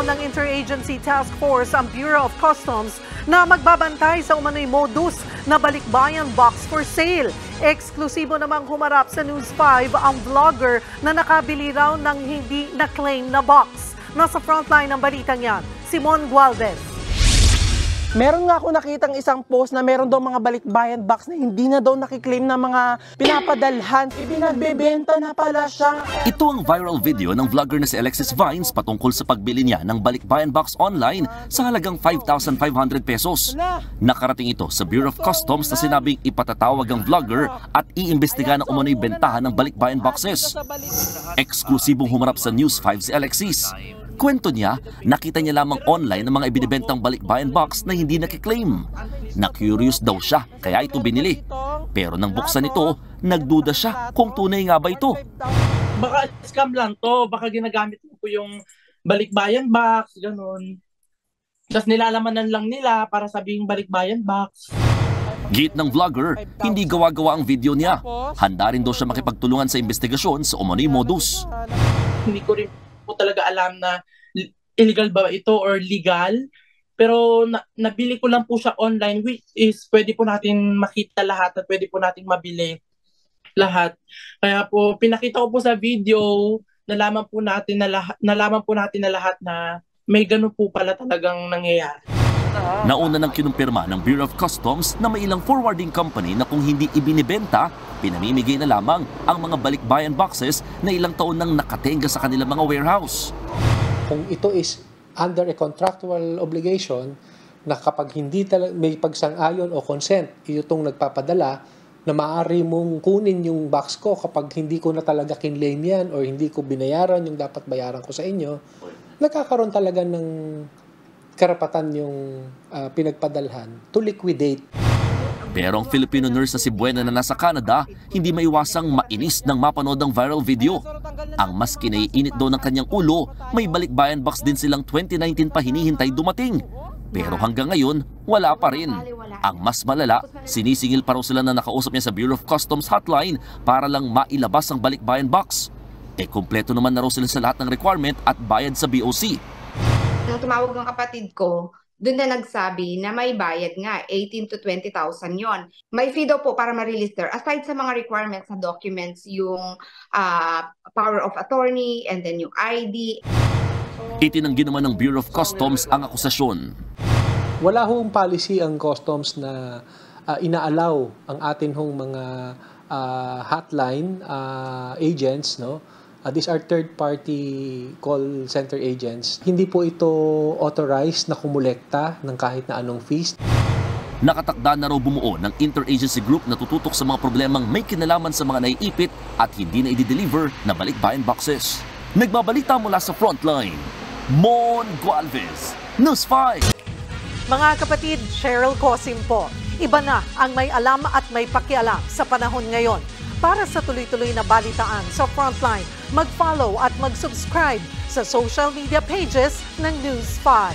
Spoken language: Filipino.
raw ng Interagency Task Force ang Bureau of Customs na magbabantay sa umano'y modus na balikbayan box for sale. Eksklusibo namang humarap sa News 5 ang vlogger na nakabili raw ng hindi na-claim na box. Nasa frontline ng balitang yan, Simon Gualdez. Meron nga ako nakitang isang post na meron daw mga balikbayan box na hindi na daw nakiklaim na mga pinapadalhan. Ibinagbebenta na pala siya. Ito ang viral video ng vlogger na si Alexis Vines patungkol sa pagbili niya ng balikbayan box online sa halagang 5,500 pesos. Nakarating ito sa Bureau of Customs na sinabing ipatatawag ang vlogger at iimbestiga na umano'y bentahan ng balikbayan boxes. Eksklusibong humarap sa News 5 si Alexis. Kwento niya, nakita niya lamang online ng mga ibinibentang balikbayan box na hindi nakiklaim. Na-curious daw siya, kaya ito binili. Pero nang buksan ito, nagduda siya kung tunay nga ba ito. Baka scam lang to, baka ginagamit mo po yung balikbayan box, ganun. Tapos nilalamanan lang nila para sabihing balikbayan box. Git ng vlogger, hindi gawa-gawa ang video niya. Handa rin daw siya makipagtulungan sa investigasyon sa umano'y modus. Hindi ko rin po talaga alam na illegal ba ito or legal, pero nabili ko lang po siya online, which is pwede po natin makita lahat at pwede po natin mabili lahat. Kaya po pinakita ko po sa video, nalaman po natin na lahat na may ganun po pala talagang nangyayari. Nauna nang kinumpirma ng Bureau of Customs na may ilang forwarding company na kung hindi ibinibenta, pinamimigay na lamang ang mga balikbayan boxes na ilang taon nang nakatenga sa kanilang mga warehouse. Kung ito is under a contractual obligation na kapag hindi may pagsang-ayon o consent, itong nagpapadala na maaari mong kunin yung box ko kapag hindi ko na talaga kinlaim yan or hindi ko binayaran yung dapat bayaran ko sa inyo, nagkakaroon talaga ng karapatan yung pinagpadalhan to liquidate. Pero ang Filipino nurse na si Buena na nasa Canada, hindi maiwasang mainis nang mapanood ang viral video. Ang mas kinaiinit daw ng kanyang ulo, may balikbayan box din silang 2019 pa hinihintay dumating. Pero hanggang ngayon, wala pa rin. Ang mas malala, sinisingil pa raw sila na nakausap niya sa Bureau of Customs hotline para lang mailabas ang balikbayan box. Kompleto naman na raw sila sa lahat ng requirement at bayad sa BOC. Nung tumawag ng kapatid ko, doon na nagsabi na may bayad nga, 18 to 20,000 yon. May fee daw po para ma-release there. Aside sa mga requirements sa documents, yung power of attorney and then yung ID. Itinanggi naman ng Bureau of Customs ang akusasyon. Wala hong policy ang customs na inaalaw ang atin hong mga hotline agents, no? These are third-party call center agents. Hindi po ito authorized na kumulekta ng kahit na anong fees. Nakatakda na raw bumuo ng interagency group na tututok sa mga problemang may kinalaman sa mga naiipit at hindi na i-deliver na balikbayan boxes. Nagbabalita mula sa frontline, Mon Gualvez, News 5. Mga kapatid, Cheryl Cosim po. Iba na ang may alam at may pakialam sa panahon ngayon. Para sa tuloy-tuloy na balitaan sa Frontline, mag-follow at mag-subscribe sa social media pages ng News 5.